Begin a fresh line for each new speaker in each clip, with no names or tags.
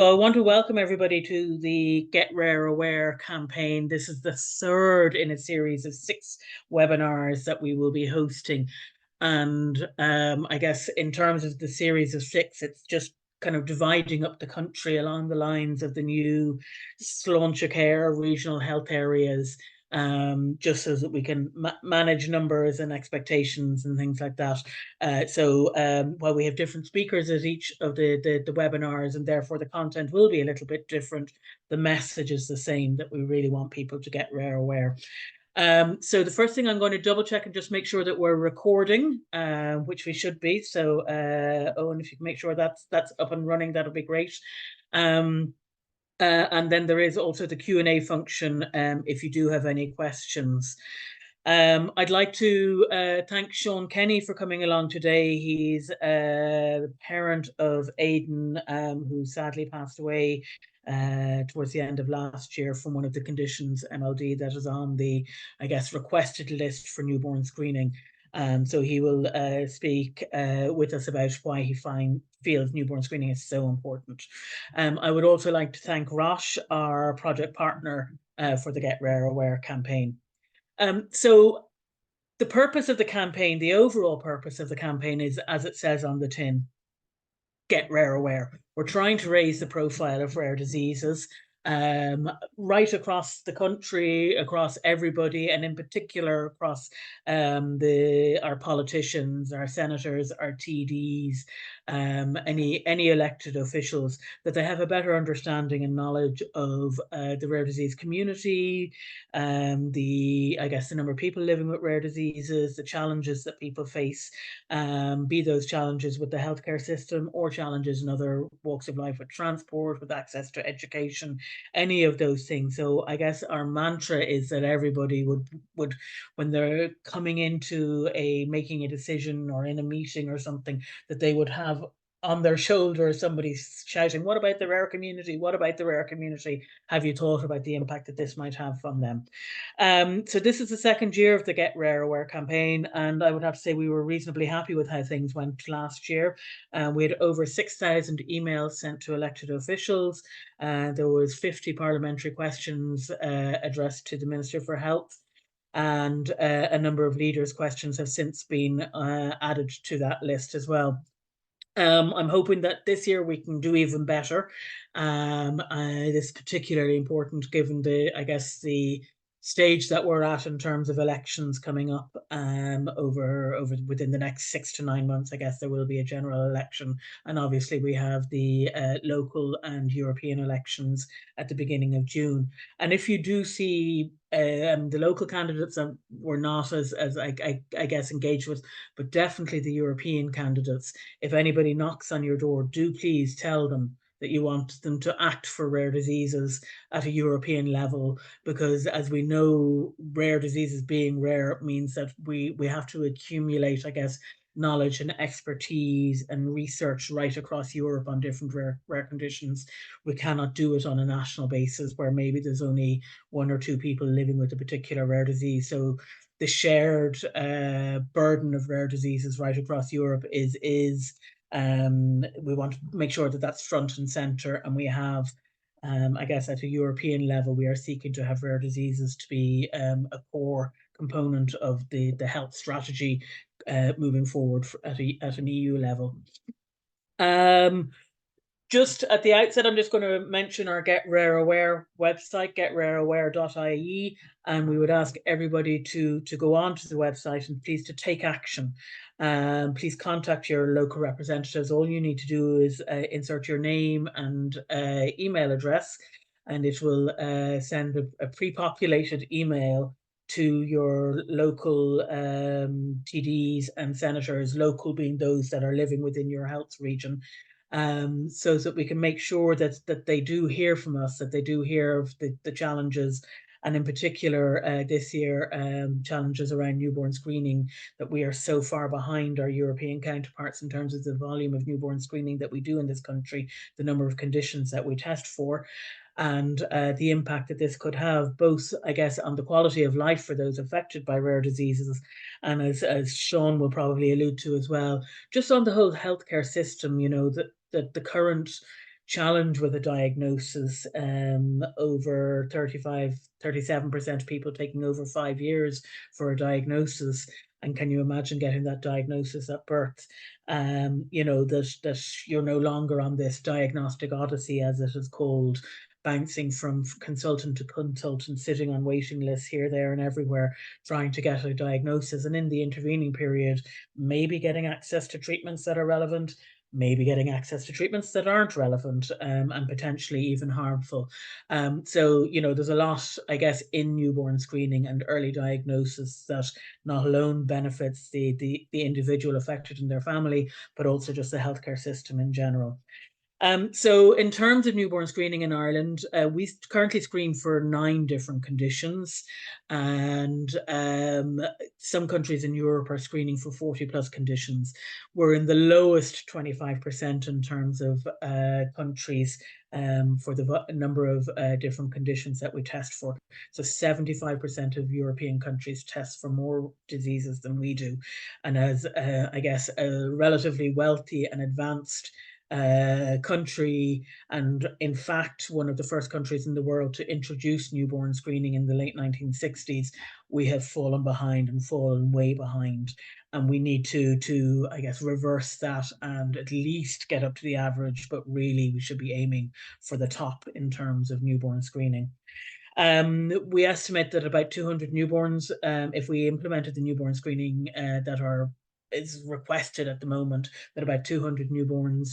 So I want to welcome everybody to the Get Rare Aware campaign. This is the third in a series of 6 webinars that we will be hosting. And I guess in terms of the series of 6, it's just kind of dividing up the country along the lines of the new Sláinte Care regional health areas, just so that we can manage numbers and expectations and things like that. So while we have different speakers at each of the webinars, and therefore the content will be a little bit different, the message is the same, that we really want people to get rare aware. So the first thing, I'm going to double check and just make sure that we're recording, which we should be. So Owen, if you can make sure that's up and running, that'll be great. And then there is also the Q&A function if you do have any questions. I'd like to thank Sean Kenny for coming along today. He's the parent of Aidan, who sadly passed away towards the end of last year from one of the conditions, MLD, that is on the, I guess, requested list for newborn screening. So he will speak with us about why he feels newborn screening is so important. I would also like to thank Rosh, our project partner for the Get Rare Aware campaign. So the purpose of the campaign, the overall purpose of the campaign is, as it says on the tin, get rare aware. We're trying to raise the profile of rare diseases right across the country, across everybody, and in particular across our politicians, our senators, our TDs, any elected officials, that they have a better understanding and knowledge of the rare disease community, I guess the number of people living with rare diseases, the challenges that people face, be those challenges with the healthcare system or challenges in other walks of life, with transport, with access to education, any of those things. So I guess our mantra is that everybody would when they're coming into making a decision or in a meeting or something, that they would have on their shoulder somebody shouting, what about the rare community? What about the rare community? Have you thought about the impact that this might have on them? So this is the second year of the Get Rare Aware campaign, and I would have to say we were reasonably happy with how things went last year. We had over 6,000 emails sent to elected officials. There was 50 parliamentary questions addressed to the Minister for Health, and a number of leaders' questions have since been added to that list as well. I'm hoping that this year we can do even better. This is particularly important given I guess, the stage that we're at in terms of elections coming up within the next 6 to 9 months. I guess there will be a general election, and obviously we have the local and European elections at the beginning of June. And if you do see the local candidates that we're not as I guess engaged with, but definitely the European candidates, if anybody knocks on your door, do please tell them that you want them to act for rare diseases at a European level, because as we know, rare diseases being rare means that we have to accumulate, I guess, knowledge and expertise and research right across Europe on different rare conditions. We cannot do it on a national basis where maybe there's only 1 or 2 people living with a particular rare disease. So the shared burden of rare diseases right across Europe is we want to make sure that that's front and center, and we have I guess at a European level we are seeking to have rare diseases to be a core component of the health strategy moving forward at an EU level. Just at the outset, I'm just going to mention our Get Rare Aware website, getrareaware.ie, and we would ask everybody to go on to the website and please to take action. Please contact your local representatives. All you need to do is insert your name and email address, and it will send a pre-populated email to your local TDs and senators, local being those that are living within your health region, so that we can make sure that they do hear from us, that they do hear of the challenges, and in particular this year, challenges around newborn screening, that we are so far behind our European counterparts in terms of the volume of newborn screening that we do in this country, the number of conditions that we test for, and the impact that this could have, both, I guess, on the quality of life for those affected by rare diseases, and as Sean will probably allude to as well, just on the whole healthcare system, that the current challenge with a diagnosis. Over 37% of people taking over 5 years for a diagnosis. And can you imagine getting that diagnosis at birth? That you're no longer on this diagnostic odyssey, as it is called, bouncing from consultant to consultant, sitting on waiting lists here, there, and everywhere, trying to get a diagnosis. And in the intervening period, maybe getting access to treatments that are relevant, maybe getting access to treatments that aren't relevant, and potentially even harmful. So, there's a lot, I guess, in newborn screening and early diagnosis that not alone benefits the individual affected and their family, but also just the healthcare system in general. So in terms of newborn screening in Ireland, we currently screen for 9 different conditions, and some countries in Europe are screening for 40 plus conditions. We're in the lowest 25% in terms of countries for the number of different conditions that we test for. So 75% of European countries test for more diseases than we do. And as, I guess, a relatively wealthy and advanced country, and in fact one of the first countries in the world to introduce newborn screening in the late 1960s, we have fallen behind and fallen way behind, and we need to I guess reverse that and at least get up to the average, but really we should be aiming for the top in terms of newborn screening. We estimate that about 200 newborns, if we implemented the newborn screening is requested at the moment, that about 200 newborns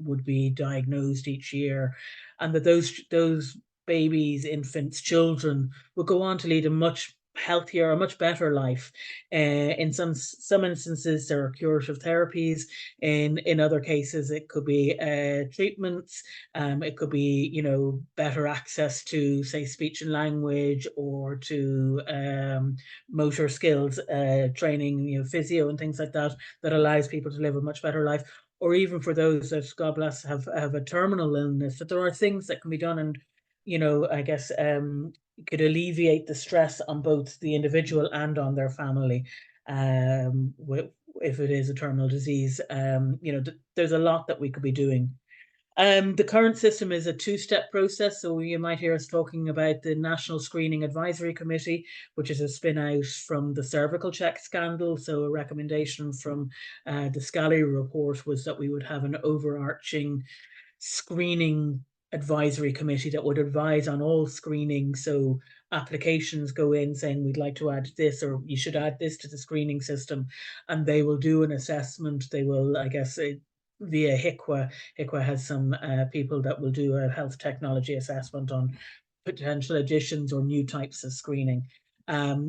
would be diagnosed each year, and that those babies, infants, children will go on to lead a much healthier, a much better life. In some instances, there are curative therapies. In other cases, it could be treatments. It could be, better access to, say, speech and language, or to motor skills training, physio and things like that, that allows people to live a much better life. Or even for those that, God bless, have a terminal illness, that there are things that can be done, and I guess could alleviate the stress on both the individual and on their family. If it is a terminal disease, there's a lot that we could be doing. The current system is a 2-step process. So you might hear us talking about the National Screening Advisory Committee, which is a spin out from the cervical check scandal. So a recommendation from the Scally report was that we would have an overarching screening advisory committee that would advise on all screening. So applications go in saying we'd like to add this, or you should add this to the screening system, and they will do an assessment. They will, I guess, via HICWA. HICWA has some people that will do a health technology assessment on potential additions or new types of screening.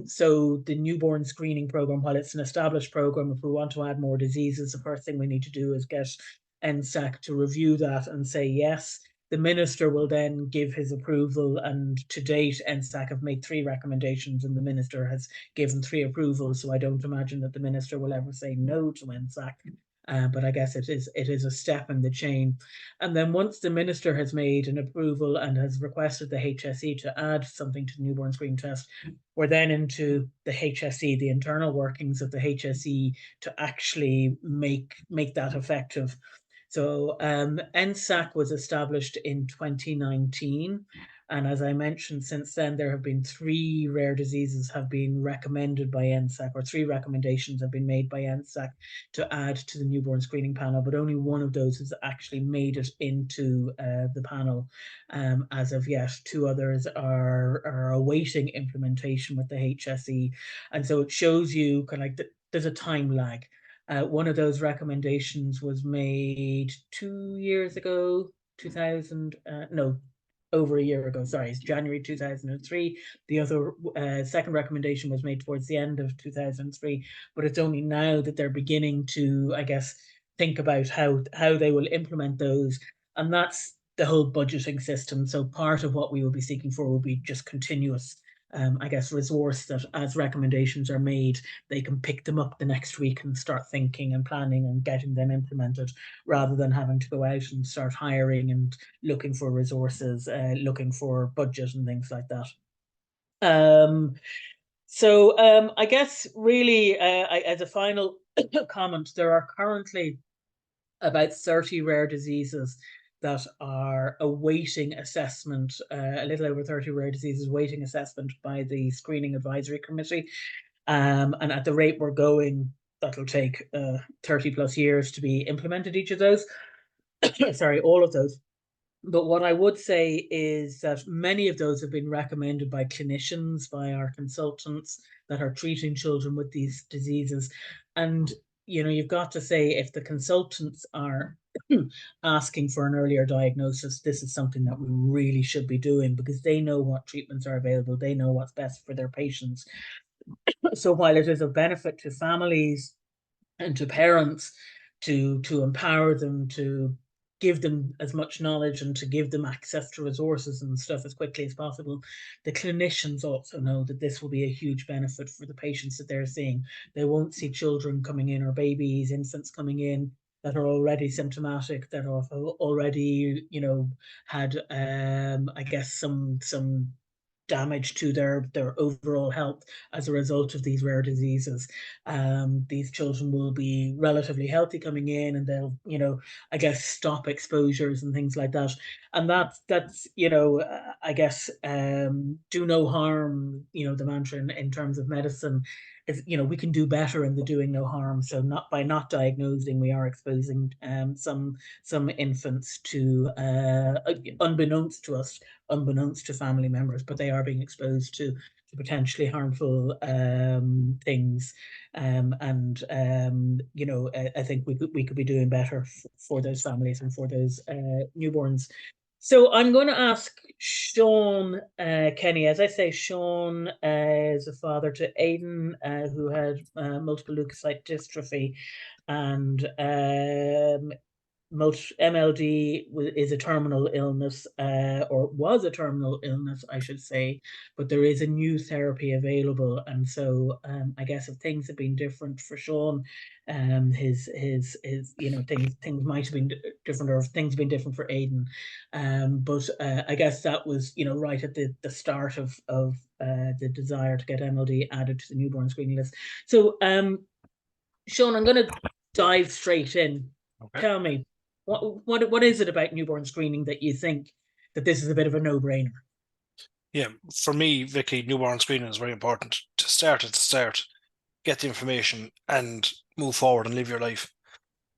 So the newborn screening program, while it's an established program, if we want to add more diseases, the first thing we need to do is get NSAC to review that and say yes. The minister will then give his approval, and to date, NSAC have made 3 recommendations, and the minister has given 3 approvals. So I don't imagine that the minister will ever say no to NSAC. But I guess it is a step in the chain. And then once the minister has made an approval and has requested the HSE to add something to the newborn screening test, we're then into the HSE, the internal workings of the HSE, to actually make that effective. So NSAC was established in 2019. And as I mentioned, since then, there have been 3 rare diseases have been recommended by NSAC, or 3 recommendations have been made by NSAC to add to the newborn screening panel, but only one of those has actually made it into the panel as of yet. 2 others are awaiting implementation with the HSE. And so it shows you kind of like there's a time lag. One of those recommendations was made 2 years ago, 2000, no, over a year ago, sorry, it's January 2003. The other second recommendation was made towards the end of 2003, but it's only now that they're beginning to, I guess, think about how they will implement those. And that's the whole budgeting system. So part of what we will be seeking for will be just continuous I guess, resource, that as recommendations are made, they can pick them up the next week and start thinking and planning and getting them implemented, rather than having to go out and start hiring and looking for resources, looking for budget and things like that. I guess really, as a final comment, there are currently about 30 rare diseases that are awaiting assessment, a little over 30 rare diseases awaiting assessment by the Screening Advisory Committee. And at the rate we're going, that'll take 30 plus years to be implemented, each of those. Sorry, all of those. But what I would say is that many of those have been recommended by clinicians, by our consultants that are treating children with these diseases. And, you know, you've got to say, if the consultants are asking for an earlier diagnosis, this is something that we really should be doing, because they know what treatments are available, they know what's best for their patients. So while it is a benefit to families and to parents to empower them, to give them as much knowledge and to give them access to resources and stuff as quickly as possible, the clinicians also know that this will be a huge benefit for the patients that they're seeing. They won't see children coming in, or babies, infants coming in, that are already symptomatic, that have already, you know, had I guess some damage to their overall health as a result of these rare diseases. These children will be relatively healthy coming in, and they'll, you know, I guess, stop exposures and things like that. And that's you know, I guess, do no harm. You know, the mantra in terms of medicine is, you know, we can do better in the doing no harm. So not by not diagnosing, we are exposing some infants to, unbeknownst to us, unbeknownst to family members, but they are being exposed to potentially harmful things. And you know, I think we could be doing better for those families and for those newborns. So I'm going to ask Sean Kenny. As I say, Sean is a father to Aidan, who had multiple leukocyte dystrophy, and most MLD is a terminal illness, or was a terminal illness, I should say, but there is a new therapy available. And so I guess if things have been different for Sean, his you know, things might have been different, or if things have been different for Aidan. But I guess that was, you know, right at the start of the desire to get MLD added to the newborn screening list. So Sean, I'm going to dive straight in.
Okay.
Tell me, what is it about newborn screening that you think that this is a bit of a no-brainer?
Yeah, for me, Vicky, newborn screening is very important. To start at the start, get the information and move forward and live your life.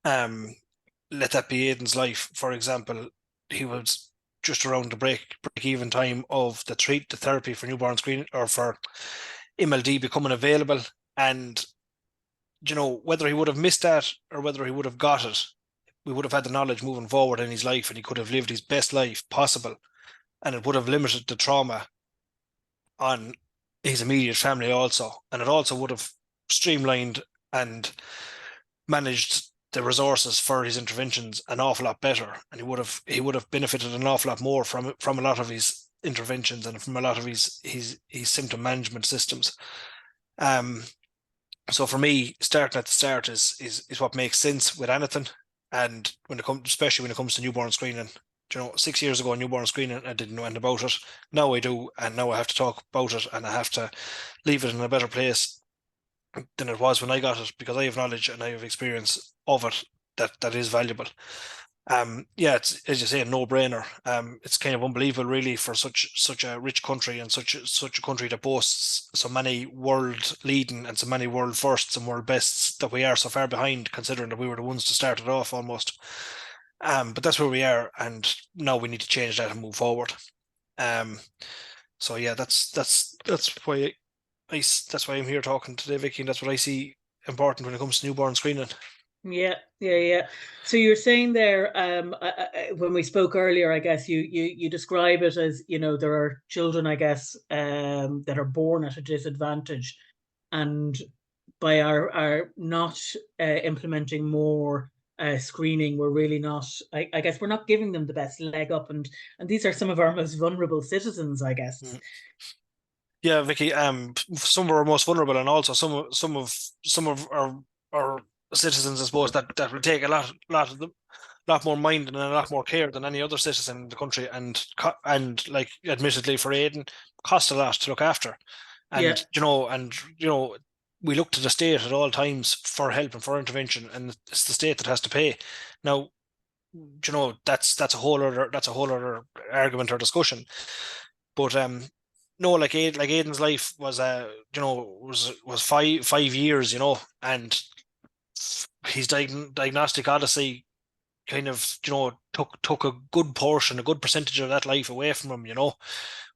Let that be Aidan's life. For example, he was just around the break even time of the therapy for newborn screening, or for MLD becoming available. And, you know, whether he would have missed that or whether he would have got it, we would have had the knowledge moving forward in his life, and he could have lived his best life possible, and it would have limited the trauma on his immediate family also, and it also would have streamlined and managed the resources for his interventions an awful lot better, and he would have benefited an awful lot more from a lot of his interventions and from a lot of his symptom management systems. So for me, starting at the start is what makes sense with anything. And when it comes, especially when it comes to newborn screening, you know, 6 years ago, newborn screening, I didn't know anything about it. Now I do, and now I have to talk about it, and I have to leave it in a better place than it was when I got it, because I have knowledge and I have experience of it that is valuable. Yeah, it's, as you say, a no-brainer. It's kind of unbelievable, really, for such a rich country, and such a country that boasts so many world leading and so many world firsts and world bests, that we are so far behind, considering that we were the ones to start it off almost. But that's where we are, and now we need to change that and move forward. So yeah, that's why that's why I'm here talking today, Vicky, and that's what I see important when it comes to newborn screening.
Yeah. So you're saying there, when we spoke earlier, I guess you describe it as, you know, there are children, I guess, that are born at a disadvantage, and by our not implementing more screening, we're really not. I guess we're not giving them the best leg up, and these are some of our most vulnerable citizens, I guess.
Mm. Yeah, Vicky. Some of our most vulnerable, and also some of our citizens, I suppose, that will take a lot more mind and a lot more care than any other citizen in the country, and like, admittedly for Aidan, cost a lot to look after.
Yeah.
And you know, we look to the state at all times for help and for intervention, and it's the state that has to pay. Now, that's a whole other argument or discussion. But no, like Aiden's life was was 5 years, and his diagnostic odyssey kind of took a good portion, a good percentage of that life away from him,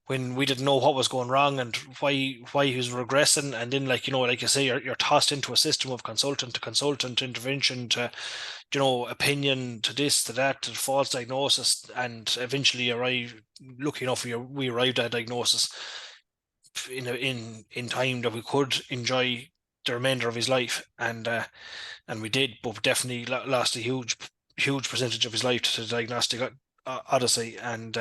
when we didn't know what was going wrong and why he was regressing. And then, like you say, you're tossed into a system of consultant to consultant, intervention to opinion, to this, to that, to false diagnosis, and eventually arrive. Lucky enough, we arrived at a diagnosis in time that we could enjoy the remainder of his life, and we did, but definitely lost a huge percentage of his life to the diagnostic odyssey. And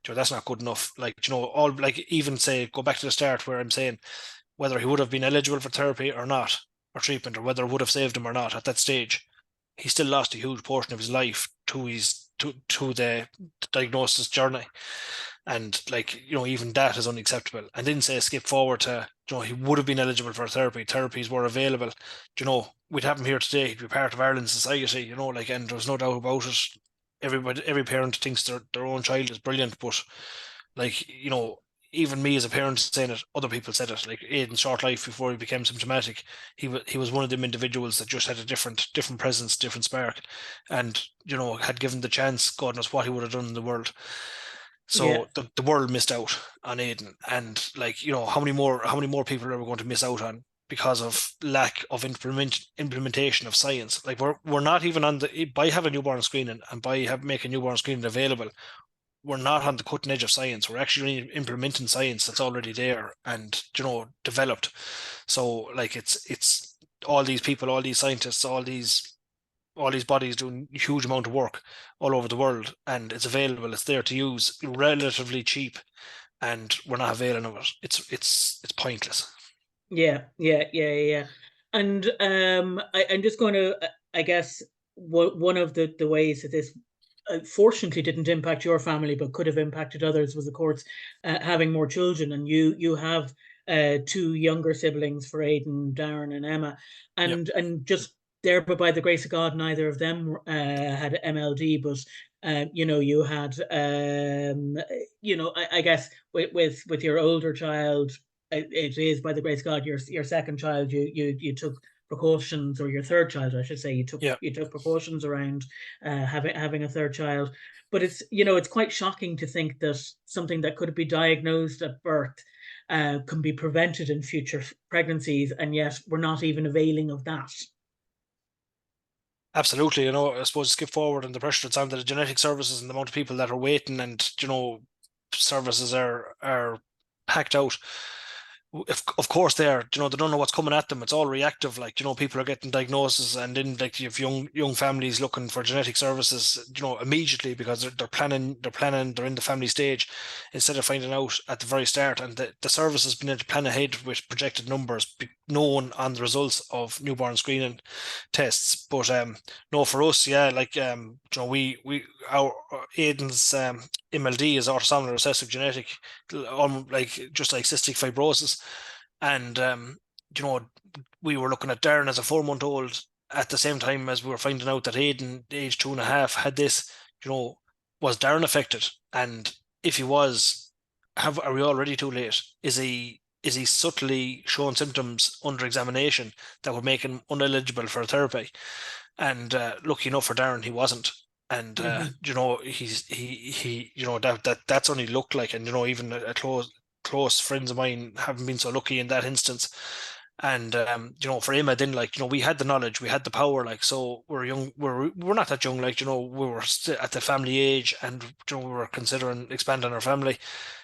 that's not good enough. All, like, even say, go back to the start where I'm saying whether he would have been eligible for therapy or not, or treatment, or whether it would have saved him or not at that stage, he still lost a huge portion of his life to the diagnosis journey. And even that is unacceptable. And then say skip forward to, he would have been eligible for therapy. Therapies were available. We'd have him here today. He'd be part of Ireland's society. And there's no doubt about it. Every parent thinks their own child is brilliant, but even me as a parent saying it, other people said it. Like Aiden's short life before he became symptomatic, he was one of them individuals that just had a different presence, different spark, and had given the chance, God knows what he would have done in the world.
Yeah.
So the world missed out on Aiden, and how many more people are we going to miss out on because of lack of implementation of science? Like we're not even on by having newborn screening and by making newborn screening available, we're not on the cutting edge of science. We're actually implementing science that's already there and developed. So it's all these people, all these scientists, all these bodies doing a huge amount of work all over the world, and it's available. It's there to use, relatively cheap, and we're not availing of it. It's pointless.
Yeah. And I'm just going to, I guess, one of the ways that this fortunately didn't impact your family, but could have impacted others, was, of course, having more children. And you have two younger siblings for Aidan, Darren, and Emma,
Yep.
and just there, but by the grace of God, neither of them had MLD, but. You had, I guess with your older child, it is by the grace of God, your second child, you took precautions, or your third child, I should say,
Yeah.
you took precautions around having a third child. But it's quite shocking to think that something that could be diagnosed at birth can be prevented in future pregnancies, and yet we're not even availing of that.
Absolutely. I suppose skip forward and the pressure that's on the genetic services and the amount of people that are waiting, and services are packed out. Of course they are. They don't know what's coming at them. It's all reactive. People are getting diagnoses, and then you have young families looking for genetic services, immediately, because they're planning, they're in the family stage, instead of finding out at the very start. And the service has been able to plan ahead with projected numbers, known on the results of newborn screening tests. But no, for us, yeah, we our Aiden's MLD is autosomal recessive genetic, just like cystic fibrosis. And we were looking at Darren as a 4-month-old at the same time as we were finding out that Aiden, age 2.5, had this. Was Darren affected? And if he was, are we already too late? Is he subtly showing symptoms under examination that would make him ineligible for therapy? And lucky enough for Darren, he wasn't. And that's only looked like. And even a close friends of mine haven't been so lucky in that instance. And for Emma, then, we had the knowledge, we had the power, so we're young, we're not that young, we were still at the family age, and we were considering expanding our family.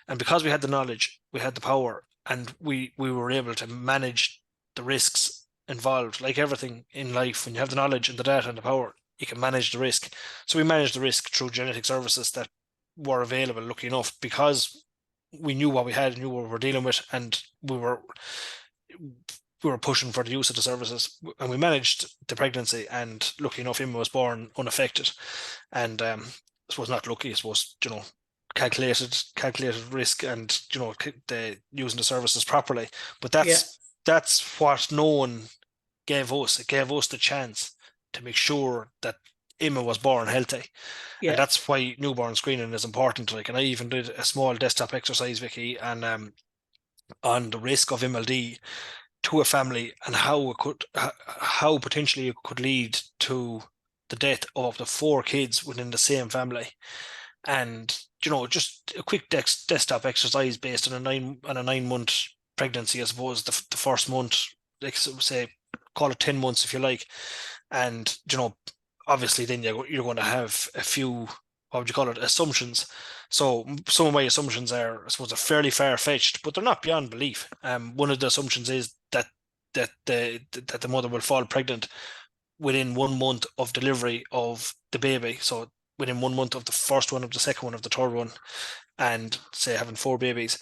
And because we had the knowledge, we had the power, and we were able to manage the risks involved. Like everything in life, when you have the knowledge and the data and the power, you can manage the risk. So we managed the risk through genetic services that were available, lucky enough, because we knew what we had, knew what we were dealing with, and we were pushing for the use of the services, and we managed the pregnancy. And lucky enough, Emma was born unaffected. And I suppose not lucky, I suppose, calculated risk, and the using the services properly. But
Yeah.
that's what no one gave us. It gave us the chance to make sure that Emma was born healthy. And
Yeah.
that's why newborn screening is important. Like, and I even did a small desktop exercise, Vicky, and on the risk of MLD to a family and how it could, how potentially it could lead to the death of up to 4 kids within the same family. And just a quick desktop exercise based on a 9 month pregnancy. I suppose the first month, like, so say, call it 10 months if you like, and obviously then you're going to have a few, what would you call it, assumptions. So some of my assumptions are, I suppose, are fairly far fetched, but they're not beyond belief. One of the assumptions is that the mother will fall pregnant within 1 month of delivery of the baby. So within 1 month of the first one, of the second one, of the third one, and say having 4 babies.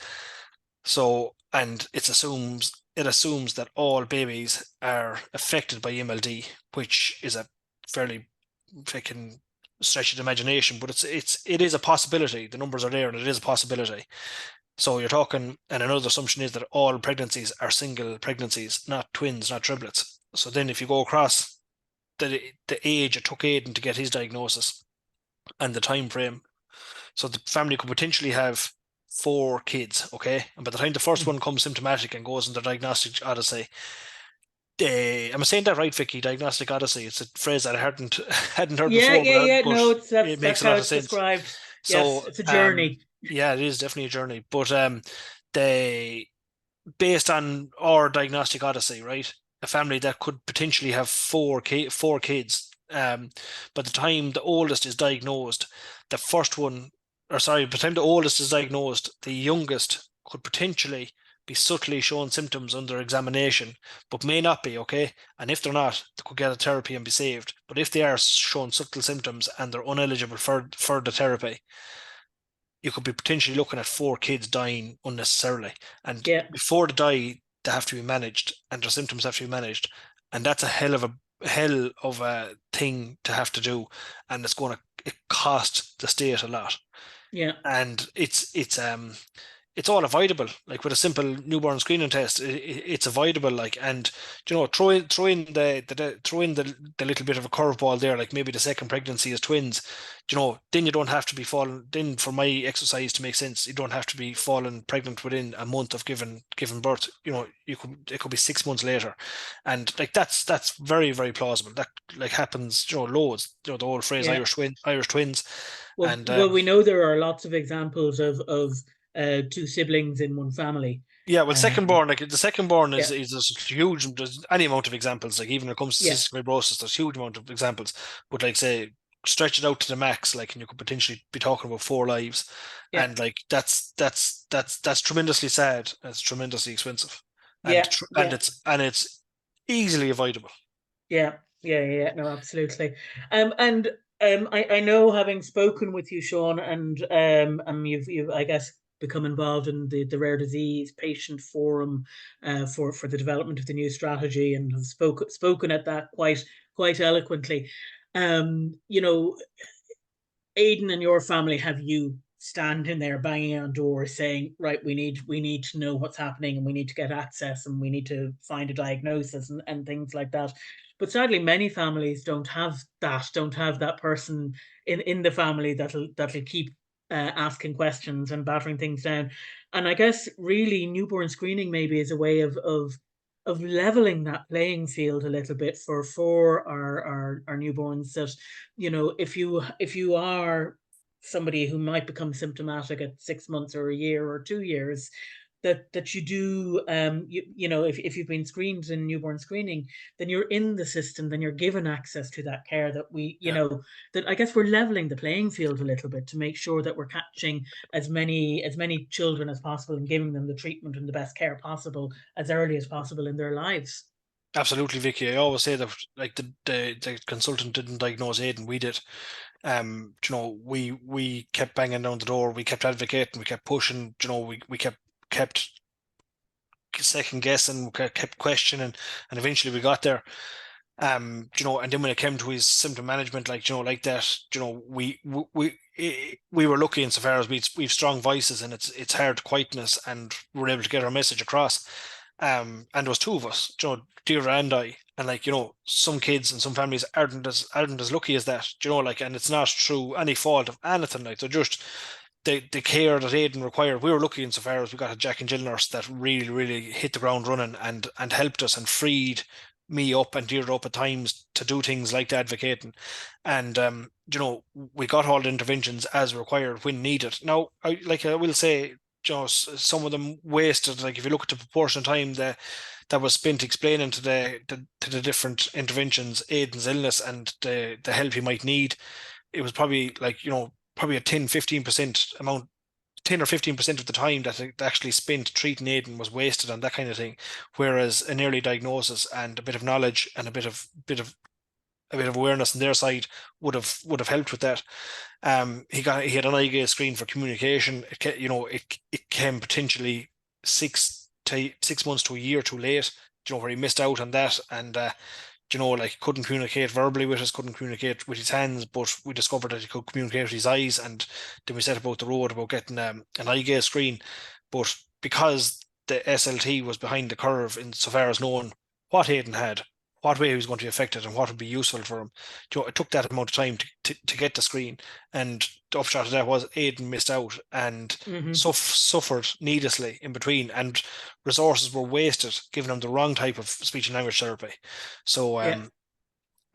So, and it assumes that all babies are affected by MLD, which is a fairly, if I can stretch the imagination, but it is a possibility. The numbers are there, and it is a possibility. So you're talking, and another assumption is that all pregnancies are single pregnancies, not twins, not triplets. So then, if you go across the age it took Aidan to get his diagnosis and the time frame, so the family could potentially have 4 kids, okay? And by the time the first one comes symptomatic and goes into diagnostic odyssey, am I saying that right, Vicky? Diagnostic odyssey. It's a phrase that I hadn't heard
Yeah,
before,
yeah, yeah.
but
No, it's
it makes
that's
a
how
lot of
it's
sense.
described. Yes,
So,
it's a journey.
yeah, it is definitely a journey. But they based on our diagnostic odyssey, right? A family that could potentially have 4 kids. By the time the oldest is diagnosed, the first one, or sorry, by the time the oldest is diagnosed, the youngest could potentially be subtly showing symptoms under examination, but may not be, okay? And if they're not, they could get a therapy and be saved. But if they are showing subtle symptoms and they're ineligible for the therapy, you could be potentially looking at 4 kids dying unnecessarily. And
Yeah,
before they die, they have to be managed, and their symptoms have to be managed. And that's a hell of a thing to have to do, and it's going to cost the state a lot.
yeah,
And it's all avoidable. Like with a simple newborn screening test, it's avoidable. Like, and throw in the little bit of a curveball there, like maybe the second pregnancy is twins. Then you don't have to be falling. Then for my exercise to make sense, you don't have to be falling pregnant within a month of giving birth. It could be 6 months later, and like that's very very plausible. That like happens, loads. The old phrase
yeah.
Irish twins,
Well,
and
well, we know there are lots of examples of two siblings in one family.
yeah, well, second
Um,
born, like the second born
yeah,
is there's huge. There's any amount of examples. Like even when it comes to
yeah,
cystic fibrosis, there's huge amount of examples. But like say, stretch it out to the max, like, and you could potentially be talking about 4 lives,
yeah,
and like that's tremendously sad. It's tremendously expensive, and
yeah, yeah.
it's easily avoidable.
Yeah, yeah, yeah, no, absolutely. And I know having spoken with you, Sean, and you've I guess become involved in the rare disease patient forum, for the development of the new strategy, and have spoken at that quite eloquently. You know, Aidan and your family have you standing there banging on doors saying, right, we need to know what's happening, and we need to get access, and we need to find a diagnosis, and things like that. But sadly, many families don't have that person in the family that'll keep asking questions and battering things down. And I guess really newborn screening maybe is a way of leveling that playing field a little bit for our newborns, that if you are somebody who might become symptomatic at 6 months or a year or 2 years, that you do, if you've been screened in newborn screening, then you're in the system, then you're given access to that care, that
Yeah,
that I guess we're leveling the playing field a little bit to make sure that we're catching as many children as possible and giving them the treatment and the best care possible as early as possible in their lives.
absolutely, Vicky. I always say that like the consultant didn't diagnose Aidan, we did. We kept banging down the door, we kept advocating, we kept pushing, we kept second guessing, we kept questioning, and eventually we got there. And then when it came to his symptom management, like like that, we were lucky insofar as we've strong voices, and it's hard to quietness, and we're able to get our message across. And there was two of us, Deirdre and I, And like, some kids and some families aren't as lucky as that, like, and it's not through any fault of anything. Like, they're just the care that Aidan required. We were lucky insofar as we got a Jack and Jill nurse that really, really hit the ground running and helped us and freed me up and Deirdre up at times to do things like the advocating. And we got all the interventions as required when needed. Now, I will say, some of them wasted. Like, if you look at the proportion of time that was spent explaining to the different interventions, Aidan's illness and the help he might need, it was probably like, probably a 10-15% amount, 10 or 15% of the time that it actually spent treating Aidan was wasted on that kind of thing. Whereas an early diagnosis and a bit of knowledge and a bit of awareness on their side would have helped with that. He had an eye gaze screen for communication. It came potentially 6 months to a year too late. Where he missed out on that, and like, couldn't communicate verbally with us, couldn't communicate with his hands, but we discovered that he could communicate with his eyes, and then we set about the road about getting an eye gaze screen. But because the SLT was behind the curve in so far as knowing what Aidan had, what way he was going to be affected, and what would be useful for him, it took that amount of time to get the screen. And the upshot of that was Aidan missed out and suffered needlessly in between, and resources were wasted giving him the wrong type of speech and language therapy. So
Yeah.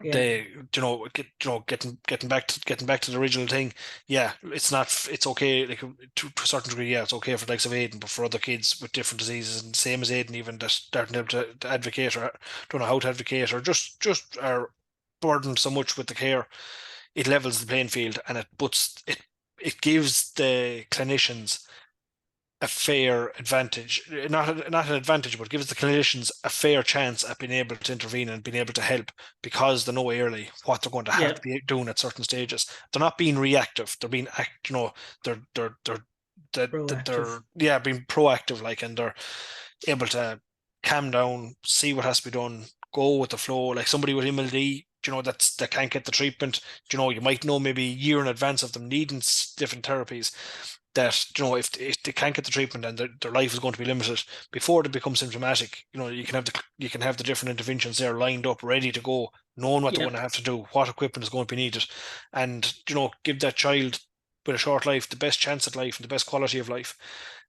Yeah.
they getting back to the original thing. Yeah, it's okay, like, to a certain degree. Yeah, it's okay for the likes of Aidan, but for other kids with different diseases, and same as Aidan, even that starting able to advocate or don't know how to advocate, or just are burdened so much with the care, it levels the playing field, and it gives the clinicians a fair advantage, not an advantage, but gives the clinicians a fair chance at being able to intervene and being able to help, because they know early what they're going to have
Yeah.
to be doing at certain stages. They're not being reactive. They're being they're
Proactive.
yeah, being proactive, like, and they're able to calm down, see what has to be done, go with the flow. Like somebody with MLD, that can't get the treatment. You might know maybe a year in advance of them needing different therapies, that if they can't get the treatment and their life is going to be limited before they become symptomatic, you can have the different interventions there lined up, ready to go, knowing what they're
Yeah.
going to have to do, what equipment is going to be needed, and give that child with a short life the best chance at life and the best quality of life.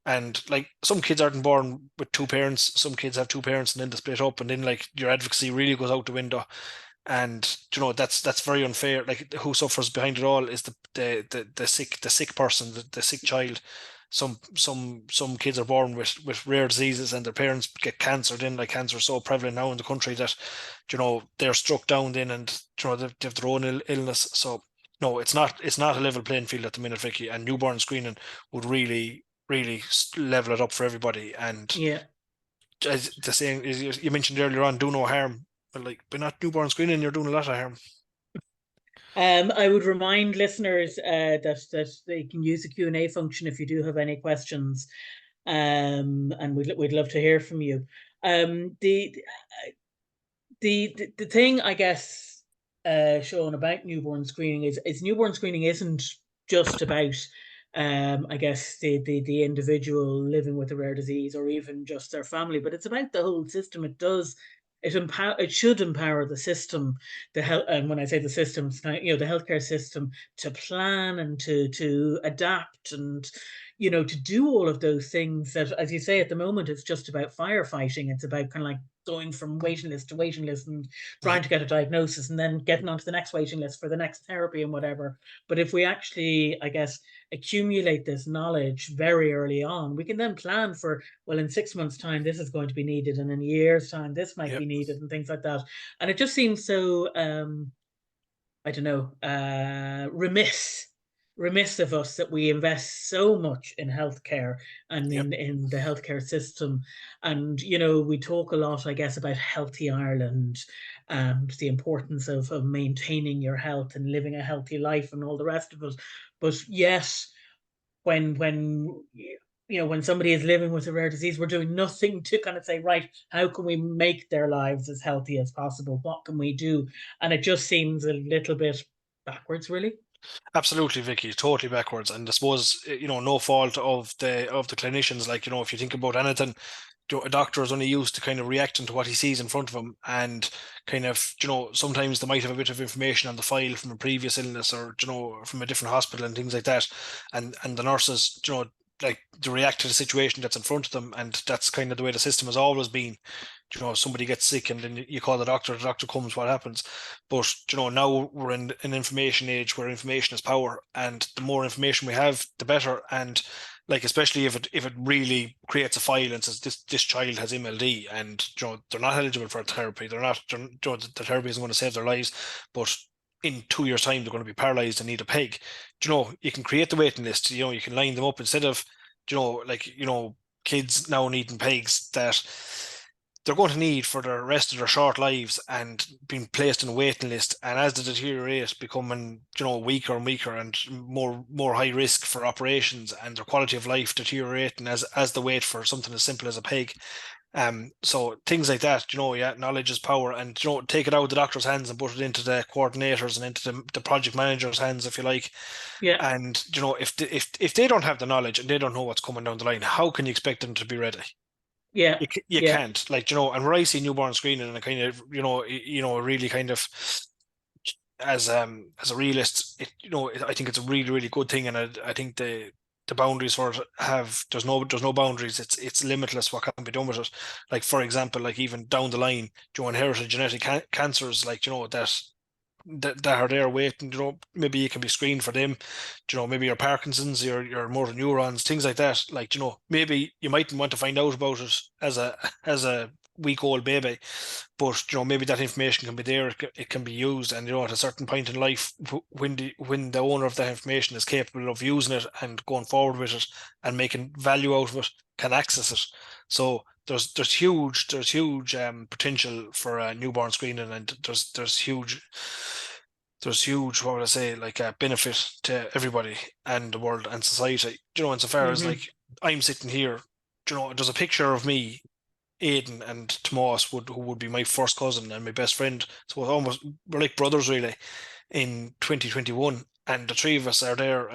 And like, some kids aren't born with two parents, some kids have two parents and then they split up, and then like your advocacy really goes out the window. And that's very unfair. Like, who suffers behind it all is the sick person, the sick child. Some kids are born with rare diseases, and their parents get cancer. Then, like, cancer is so prevalent now in the country that they're struck down then, and they have their own illness. So no, it's not a level playing field at the minute, Vicky. And newborn screening would really, really level it up for everybody. And
Yeah.
as the saying is, you mentioned earlier on, do no harm. But like, by not newborn screening, you're doing a lot of harm.
I would remind listeners that they can use the Q&A function if you do have any questions, and we'd love to hear from you. The thing, I guess, Sean, about newborn screening is newborn screening isn't just about, I guess, the individual living with a rare disease or even just their family, but it's about the whole system. It should empower the system, the health, and when I say the system, the healthcare system, to plan and to adapt and to do all of those things that, as you say, at the moment it's just about firefighting. It's about kind of like going from waiting list to waiting list and trying to get a diagnosis and then getting onto the next waiting list for the next therapy and whatever. But if we actually, I guess, accumulate this knowledge very early on, we can then plan for, well, in 6 months' time, this is going to be needed, and in a year's time, this might
Yep.
be needed, and things like that. And it just seems so, I don't know, remiss of us that we invest so much in healthcare and
Yep.
in the healthcare system. And we talk a lot, I guess, about healthy Ireland and the importance of maintaining your health and living a healthy life and all the rest of it. But yes, when somebody is living with a rare disease, we're doing nothing to kind of say, right, how can we make their lives as healthy as possible? What can we do? And it just seems a little bit backwards, really.
Absolutely, Vicky. Totally backwards. And I suppose, no fault of the clinicians. Like, if you think about anything, a doctor is only used to kind of reacting to what he sees in front of him, and kind of, sometimes they might have a bit of information on the file from a previous illness, or from a different hospital and things like that, and the nurses, like, to react to the situation that's in front of them, and that's kind of the way the system has always been. Somebody gets sick and then you call the doctor comes, what happens? But now we're in an information age where information is power, and the more information we have, the better. And like, especially if it really creates a file and says this child has MLD, and they're not eligible for therapy, the therapy isn't going to save their lives, but in 2 years' time they're going to be paralyzed and need a peg. You can create the waiting list. You can line them up instead of kids now needing pegs that they're going to need for the rest of their short lives, and being placed in a waiting list, and as they deteriorate, becoming weaker and weaker, and more high risk for operations, and their quality of life deteriorating as they wait for something as simple as a peg. So things like that, yeah, knowledge is power, and take it out of the doctor's hands and put it into the coordinators and into the project manager's hands, if you like.
Yeah.
And if they don't have the knowledge and they don't know what's coming down the line, how can you expect them to be ready?
Yeah.
You can't, like, and where I see newborn screening, and I kind of, really kind of, as a realist, I think it's a really, really good thing, and I think the boundaries for it there's no boundaries. It's limitless what can be done with it. Like, for example, like, even down the line, inherited genetic cancers, like, that are there waiting, maybe you can be screened for them, maybe your Parkinson's, your motor neurons, things like that. Like, maybe you mightn't want to find out about it as a week-old baby, but maybe that information can be there, it can be used, and at a certain point in life, when the owner of that information is capable of using it and going forward with it and making value out of it, can access it. So there's huge potential for newborn screening, and there's huge, what would I say, like, a benefit to everybody and the world and society. Insofar as, like, I'm sitting here, there's a picture of me, Aidan, and Tomas, who would be my first cousin and my best friend. So we're like brothers, really, in 2021, and the three of us are there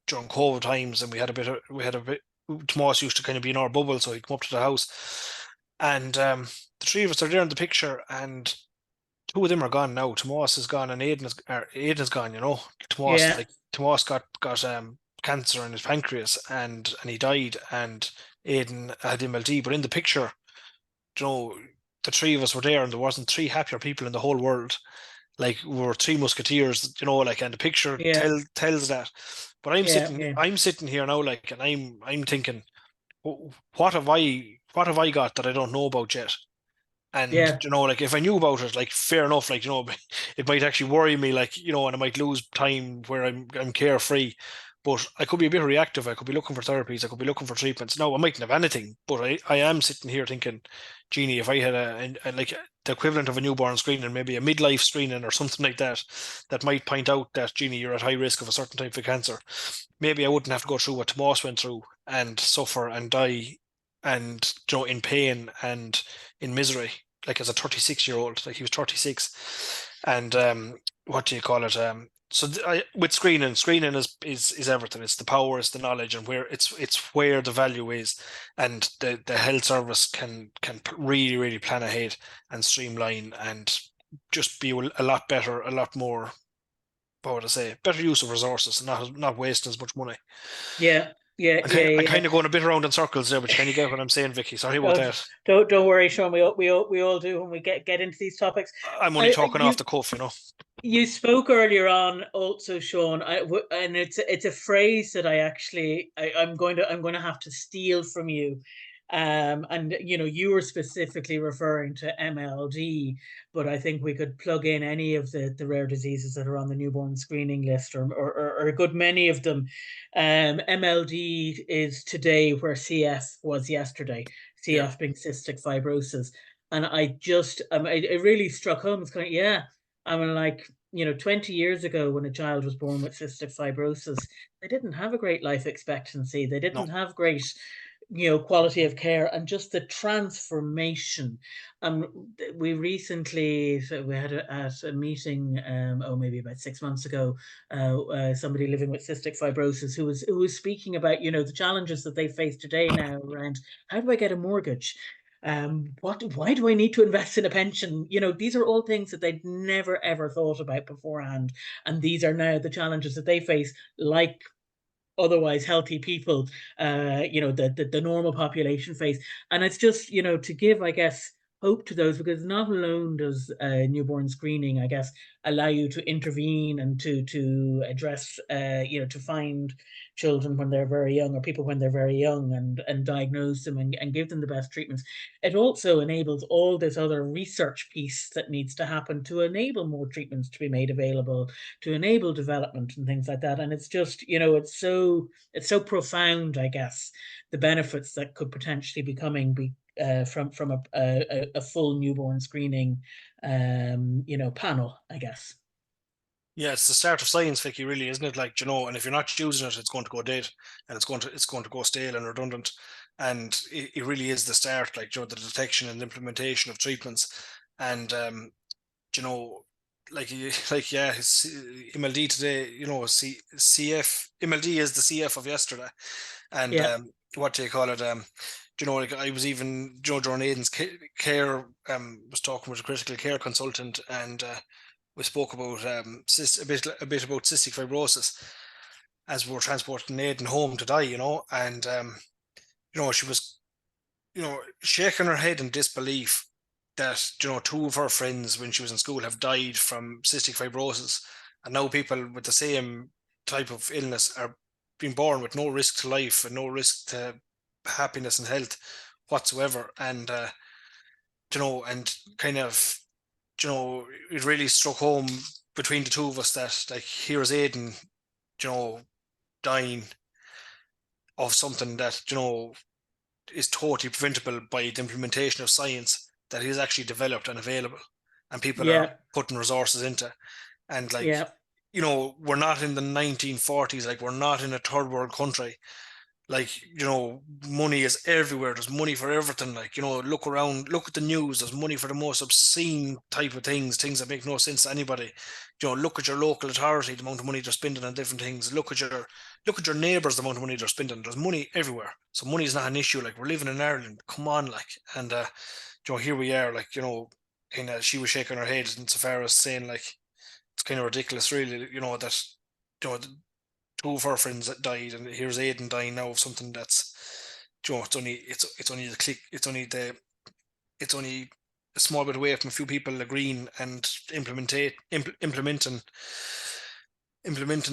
during COVID times, and we had a bit. Tomas used to kind of be in our bubble, so he'd come up to the house, and the three of us are there in the picture, and two of them are gone now. Tomas is gone, and Aidan is gone. Tomas got cancer in his pancreas, and he died, and Aidan had MLD. But in the picture, the three of us were there, and there wasn't three happier people in the whole world. Like, we were three musketeers, like, and the picture tells that. But I'm sitting here now, like, and I'm thinking, what have I got that I don't know about yet? And like, if I knew about it, like, fair enough, like, it might actually worry me, like, and I might lose time where I'm carefree. But I could be a bit reactive. I could be looking for therapies. I could be looking for treatments. No, I mightn't have anything, but I am sitting here thinking, Jeannie, if I had like the equivalent of a newborn screening, maybe a midlife screening or something like that, that might point out that, Jeannie, you're at high risk of a certain type of cancer. Maybe I wouldn't have to go through what Tomas went through and suffer and die, and in pain and in misery, like, as a 36-year-old. Like, he was 36, and what do you call it? So with screening is everything. It's the power, it's the knowledge, and where it's where the value is, and the health service can really, really plan ahead and streamline and just be a lot better, a lot more, what would I say, better use of resources, not wasting as much money.
Yeah.
I'm kind of going a bit around in circles there, but you kind of get what I'm saying, Vicky. Sorry about that.
Don't worry, Sean. We all do when we get into these topics.
I'm only talking off the cuff,
You spoke earlier on also, Sean, and it's a phrase that I'm going to have to steal from you. And you were specifically referring to MLD, but I think we could plug in any of the rare diseases that are on the newborn screening list, or a good many of them. MLD is today where CF was yesterday. CF being cystic fibrosis, and it really struck home. It's kind of, I mean, like, 20 years ago, when a child was born with cystic fibrosis, they didn't have a great life expectancy. They didn't have great quality of care and just the transformation. We recently, so we had at a meeting, maybe about 6 months ago, somebody living with cystic fibrosis who was speaking about, the challenges that they face today now around how do I get a mortgage? Why do I need to invest in a pension? These are all things that they'd never ever thought about beforehand. And these are now the challenges that they face, like otherwise healthy people, the normal population face. And it's just, to give, I guess, hope to those, because not alone does newborn screening, I guess, allow you to intervene and to address, to find children when they're very young, or people when they're very young, and diagnose them and give them the best treatments. It also enables all this other research piece that needs to happen to enable more treatments to be made available, to enable development and things like that. And it's just, it's so profound, I guess, the benefits that could potentially be coming from a full newborn screening, panel, I guess.
Yeah, it's the start of science, Vicky, really, isn't it? Like, and if you're not using it, it's going to go dead, and it's going to go stale and redundant. And it really is the start, like, the detection and implementation of treatments. And like yeah, MLD today, CF MLD is the CF of yesterday. And
Yeah,
what do you call it? Like, I was even during Aiden's care, was talking with a critical care consultant, and we spoke about a bit about cystic fibrosis as we were transporting Aiden home to die, and she was, shaking her head in disbelief that, two of her friends when she was in school have died from cystic fibrosis, and now people with the same type of illness are being born with no risk to life and no risk to happiness and health whatsoever. And and kind of, it really struck home between the two of us that, like, here's Aiden, dying of something that, is totally preventable by the implementation of science that is actually developed and available, and people are
yeah,
putting resources into. And, like,
yeah,
we're not in the 1940s, like, we're not in a third world country. Like, money is everywhere. There's money for everything. Like, look around, look at the news. There's money for the most obscene type of things that make no sense to anybody. Look at your local authority, the amount of money they're spending on different things. Look at your neighbours, the amount of money they're spending. There's money everywhere. So money is not an issue. Like, we're living in Ireland. Come on, like. And here we are, like, kind of, she was shaking her head insofar as saying, like, it's kind of ridiculous, really, that, two of her friends that died, and here's Aiden dying now of something that's, it's only the click, it's only a small bit away from a few people agreeing and implementing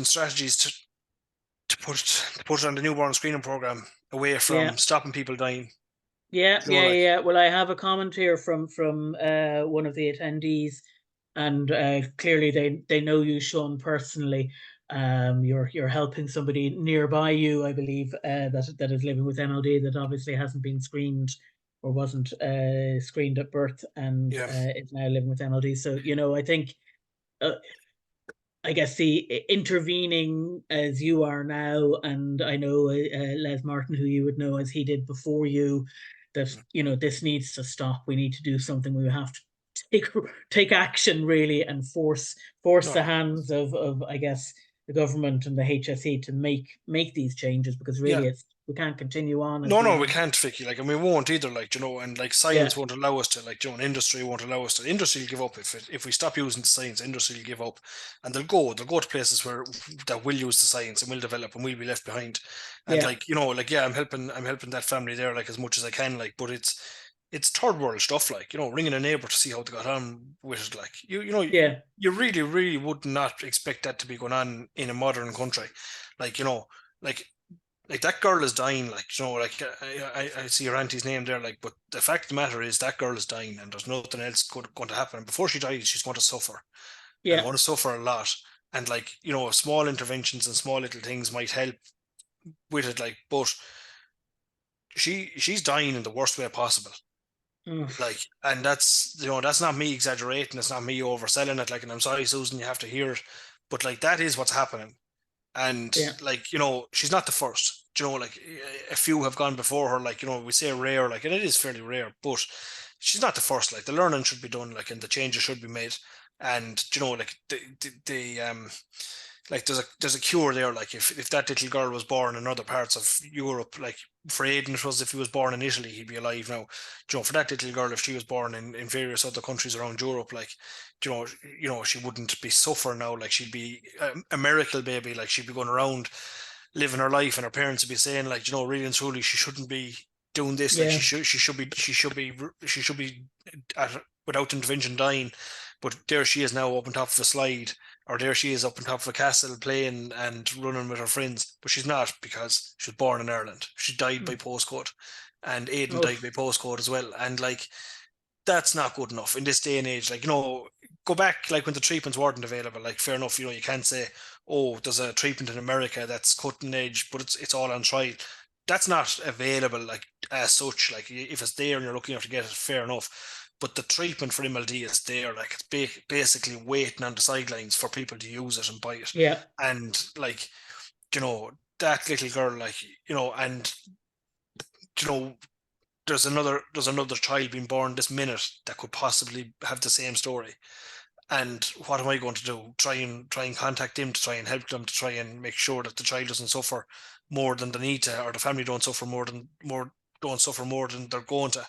strategies to put it on the newborn screening program, away from
yeah.
stopping people dying.
Yeah, yeah,
Like,
yeah. Well, I have a comment here from one of the attendees, and clearly they know you, Sean, personally. You're helping somebody nearby you, I believe, that is living with MLD, that obviously hasn't been screened or wasn't screened at birth, and
yeah,
is now living with MLD. So, I think, uh, I guess, the intervening as you are now, and I know Les Martin, who you would know as he did before you, that this needs to stop. We need to do something. We have to take take action, really, and force
no,
the hands of I guess the government and the HSE to make these changes, because
yeah.
really we can't continue on as
No,
we
no, we
have.
can't, Vicky. Like, and we won't either. Like, and, like, science
Yeah,
won't allow us to. Like, and industry won't allow us to. Industry will give up if we stop using the science. Industry will give up, and they'll go to places where that will use the science and will develop, and we'll be left behind. And,
yeah,
like, like, yeah, I'm helping that family there, like, as much as I can. Like, but it's third world stuff. Like, ringing a neighbor to see how they got on with it. Like,
yeah,
you really, really would not expect that to be going on in a modern country. Like, like that girl is dying, like, like, I see your auntie's name there, like, but the fact of the matter is that girl is dying, and there's nothing else going to happen. And before she dies, she's going to suffer, and
yeah.
going to suffer a lot. And, like, small interventions and small little things might help with it, like, but she's dying in the worst way possible.
Mm,
Like, and that's not me exaggerating, it's not me overselling it, like, and I'm sorry, Susan, you have to hear it, but, like, that is what's happening. And
Yeah.
like, you know, she's not the first. You know, like a few have gone before her. Like, you know, we say rare, like, and it is fairly rare, but she's not the first. Like, the learning should be done, like, and the changes should be made. And you know, like the like there's a cure there. Like if that little girl was born in other parts of Europe, like for Aidan it was if he was born in Italy, he'd be alive now. You know, for that little girl, if she was born in various other countries around Europe, like you know, she wouldn't be suffering now. Like she'd be a miracle baby. Like she'd be going around living her life, and her parents would be saying, like, you know, really and truly, she shouldn't be doing this. Like
Yeah.
she should be at, without intervention dying. But there she is now up on top of a slide, or there she is up on top of a castle playing and running with her friends. But she's not, because she was born in Ireland. She died by postcode, and Aidan
Oh,
died by postcode as well. And like that's not good enough in this day and age. Like, you know, go back like when the treatments weren't available. Like, fair enough, you know, you can't say, oh, there's a treatment in America that's cutting edge, but it's all on trial. That's not available like as such. Like if it's there and you're lucky enough to get it, fair enough. But the treatment for MLD is there. Like it's basically waiting on the sidelines for people to use it and buy it.
yeah.
And like, you know, that little girl, like, you know, and you know, there's another child being born this minute that could possibly have the same story. And what am I going to do? Try and contact them to try and help them, to try and make sure that the child doesn't suffer more than they need to, or the family don't suffer more than they're going to.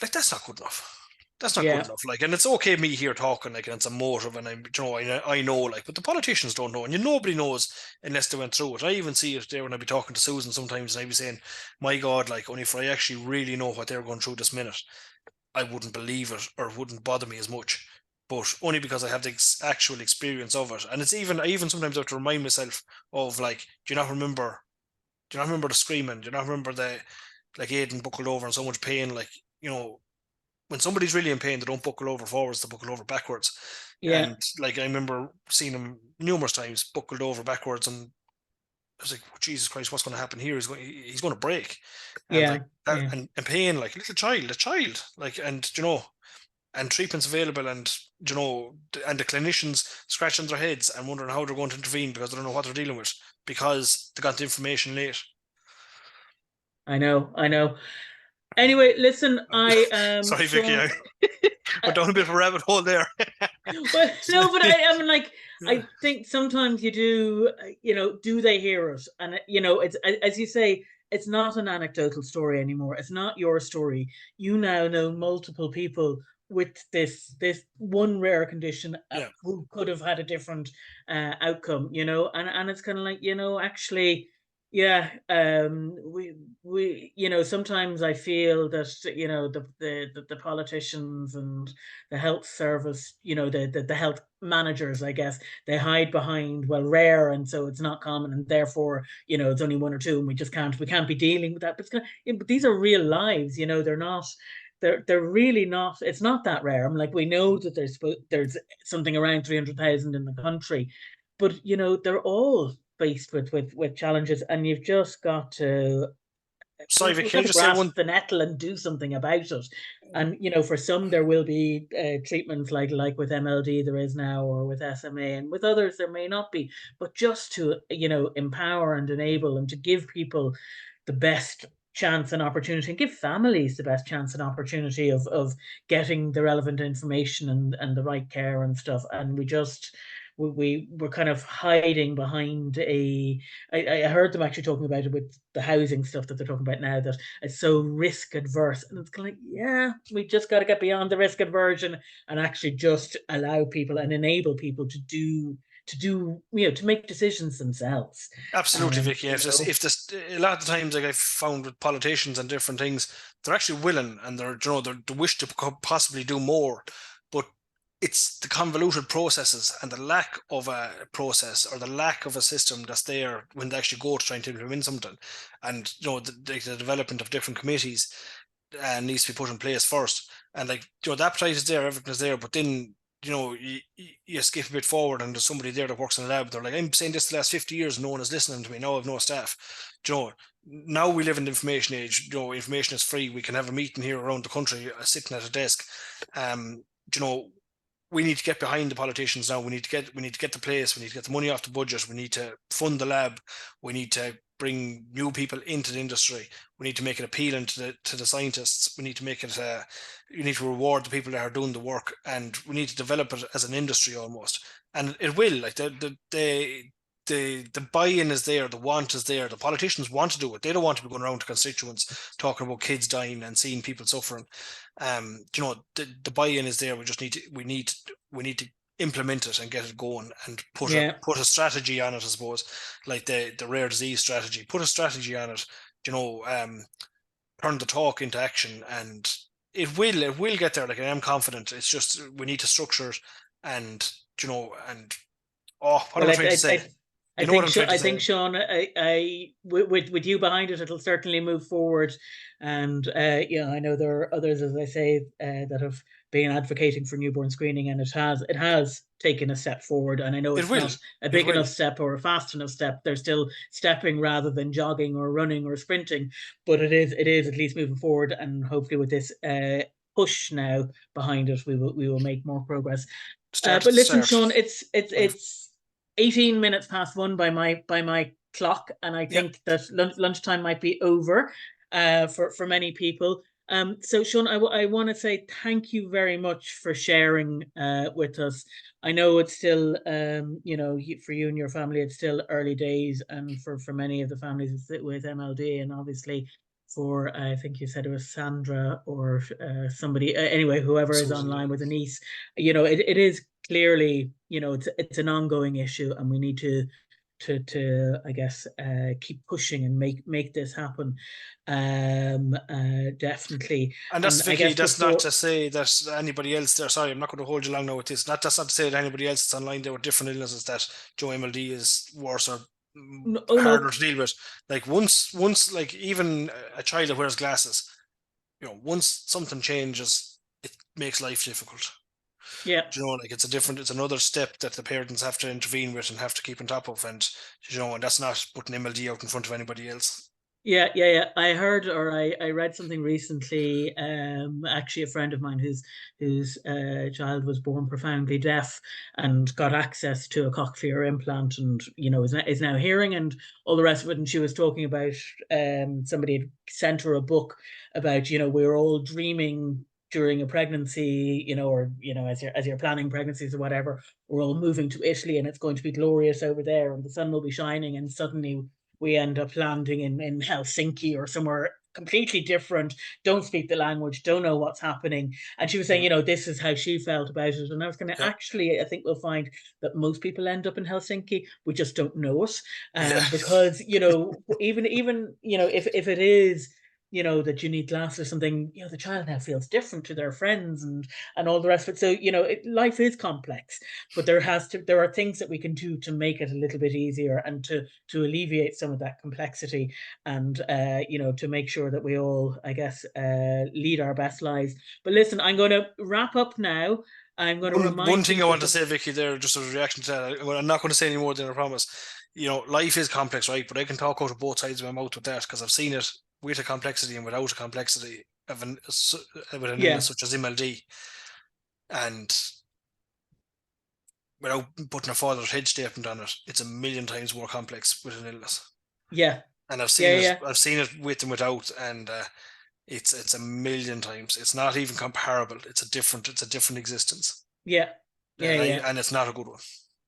Like that's not good enough. That's not good
Yeah.
enough. Like, and it's okay me here talking like, and it's a motive, and I know, like, but the politicians don't know, and nobody knows unless they went through it. I even see it there when I be talking to Susan sometimes, and I be saying, "My God, like, only if I actually really know what they're going through this minute, I wouldn't believe it, or it wouldn't bother me as much." But only because I have the actual experience of it, and it's even I even sometimes have to remind myself of, like, do you not remember? Do you not remember the screaming? Do you not remember the, like, Aidan buckled over in so much pain? Like, you know, when somebody's really in pain, they don't buckle over forwards, they buckle over backwards.
Yeah.
And like I remember seeing him numerous times buckled over backwards, and I was like, oh, Jesus Christ, what's going to happen here? He's going to break, and like
Yeah.
that,
Yeah.
and pain, like a little child, like, and and treatments available, and and the clinicians scratching their heads and wondering how they're going to intervene because they don't know what they're dealing with because they got the information late.
I know. I know. Anyway, listen,
Sorry, Vicky,
Sean.
I went down a bit of a rabbit hole there.
Well, no, but I mean, like, I think sometimes you do, do they hear it? And, it's, as you say, it's not an anecdotal story anymore. It's not your story. You now know multiple people with this one rare condition
Yeah.
who could have had a different outcome, and it's kind of like, actually, yeah, we sometimes I feel that the politicians and the health service, the health managers, I guess, they hide behind, well, rare, and so it's not common, and therefore, it's only one or two, and we can't be dealing with that. But these are real lives, they're not. They're really not. It's not that rare. I'm like, we know that there's something around 300,000 in the country, but they're all faced with challenges, and you've just got to
Sorry, Vic,
we've
can I
got to
just say
grasp
one?
the nettle and do something about it. And for some there will be treatments like with MLD there is now, or with SMA, and with others there may not be. But just to empower and enable and to give people the best chance and opportunity, and give families the best chance and opportunity of getting the relevant information and the right care and stuff. And we're kind of hiding behind I heard them actually talking about it with the housing stuff that they're talking about now, that it's so risk adverse. And it's kind of like, yeah, we just got to get beyond the risk aversion and actually just allow people and enable people to make decisions themselves.
Absolutely,
And
Vicky. If this, a lot of the times, like I've found with politicians and different things, they're actually willing, and they wish to possibly do more, but it's the convoluted processes and the lack of a process or the lack of a system that's there when they actually go to try and implement something, and the development of different committees needs to be put in place first. And like, the appetite is there, everything is there, but then you skip a bit forward and there's somebody there that works in a lab. They're like, I'm saying this the last 50 years, no one is listening to me. Now I've no staff. Now we live in the information age. Information is free. We can have a meeting here around the country, sitting at a desk. Um, you know, we need to get behind the politicians now. We need to get the place. We need to get the money off the budget. We need to fund the lab. We need to bring new people into the industry. We need to make it appealing to the scientists. We need to make it. You need to reward the people that are doing the work, and we need to develop it as an industry almost. And it will. Like the buy-in is there, the want is there. The politicians want to do it. They don't want to be going around to constituents talking about kids dying and seeing people suffering. The buy-in is there. We need to implement it and get it going and put a strategy on it, I suppose, like the rare disease strategy. Put a strategy on it, turn the talk into action, and it will get there. Like, I am confident. It's just we need to structure it, and what am I trying to say?
I think, Sean, with you behind it, it'll certainly move forward. And I know there are others, as I say, that have been advocating for newborn screening, and it has taken a step forward. And I know it's not a big enough step or a fast enough step. They're still stepping rather than jogging or running or sprinting, but it is at least moving forward. And hopefully, with this push now behind it, we will make more progress. But listen, Sean, it's 18 minutes past 1 by my clock, and I think that lunchtime might be over for many people. So Sean, I want to say thank you very much for sharing with us. I know it's still for you and your family, it's still early days, and for many of the families with MLD, and obviously for I think you said it was Sandra or somebody anyway, whoever is online with a niece. It is clearly, it's an ongoing issue, and we need to I guess keep pushing and make this happen. Definitely.
And that's Vicky. That's not to say that anybody else there. Sorry, I'm not going to hold you long now with this. That's not to say that anybody else that's online there with different illnesses that MLD is worse or harder to deal with. Like once like even a child that wears glasses, once something changes, it makes life difficult.
Yeah.
Like it's another step that the parents have to intervene with and have to keep on top of, and and that's not putting MLD out in front of anybody else.
Yeah. I heard, or I read something recently. Actually, a friend of mine whose child was born profoundly deaf and got access to a cochlear implant, and is now hearing and all the rest of it. And she was talking about somebody had sent her a book about we're all dreaming during a pregnancy, or as you're planning pregnancies or whatever, we're all moving to Italy and it's going to be glorious over there and the sun will be shining, and suddenly we end up landing in Helsinki or somewhere completely different, don't speak the language, don't know what's happening. And she was saying, this is how she felt about it. And I was going to actually, I think we'll find that most people end up in Helsinki. We just don't know it. Because, even if it is, that you need glasses or something, the child now feels different to their friends and all the rest of it. So, life is complex, but there are things that we can do to make it a little bit easier and to alleviate some of that complexity, and, to make sure that we all, I guess, lead our best lives. But listen, I'm going to wrap up now. I'm going to remind
one thing I want to say, Vicky, there, just as a reaction to that. I'm not going to say any more than I promise. Life is complex, right? But I can talk out of both sides of my mouth with that, because I've seen it with a complexity and without a complexity with an illness such as MLD, and without putting a father's head statement on it, it's a million times more complex with an illness.
Yeah,
and I've seen it. I've seen it with and without, and it's a million times. It's not even comparable. It's a different existence.
Yeah,
and it's not a good one.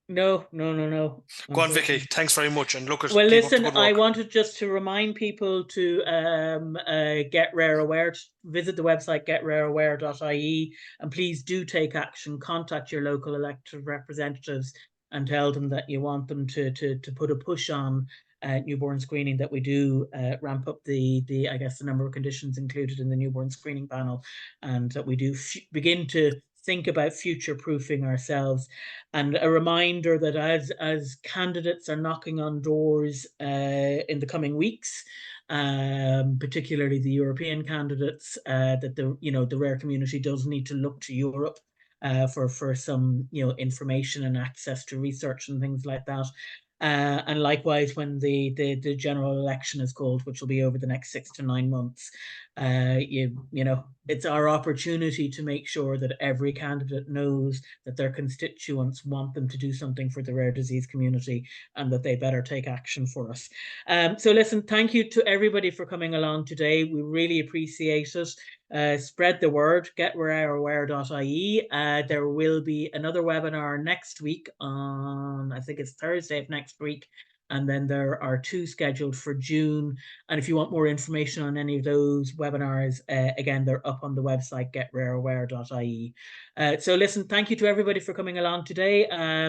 No.
Go on, Vicky. Thanks very much. And
well, listen, I wanted just to remind people to get Rare Aware. Visit the website getrareaware.ie, and please do take action. Contact your local elected representatives and tell them that you want them to put a push on newborn screening, that we do ramp up the I guess the number of conditions included in the newborn screening panel, and that we do begin to think about future-proofing ourselves. And a reminder that as candidates are knocking on doors in the coming weeks, particularly the European candidates, that the rare community does need to look to Europe for some information and access to research and things like that. And likewise, when the general election is called, which will be over the next 6 to 9 months, you know, it's our opportunity to make sure that every candidate knows that their constituents want them to do something for the rare disease community, and that they better take action for us. So listen, thank you to everybody for coming along today. We really appreciate it. Spread the word, getrareaware.ie. There will be another webinar next week on, I think it's Thursday of next week. And then there are 2 scheduled for June. And if you want more information on any of those webinars, again, they're up on the website, getrareaware.ie. So listen, thank you to everybody for coming along today.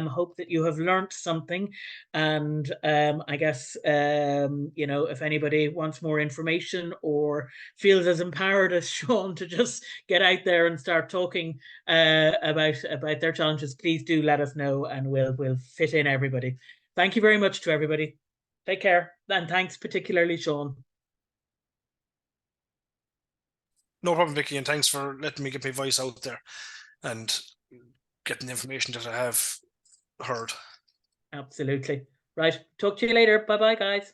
Hope that you have learnt something. And I guess, you know, if anybody wants more information or feels as empowered as Sean to just get out there and start talking about their challenges, please do let us know, and we'll fit in everybody. Thank you very much to everybody. Take care, and thanks particularly, Sean.
No problem, Vicky, and thanks for letting me get my voice out there and getting the information that I have heard.
Absolutely. Right. Talk to you later. Bye-bye, guys.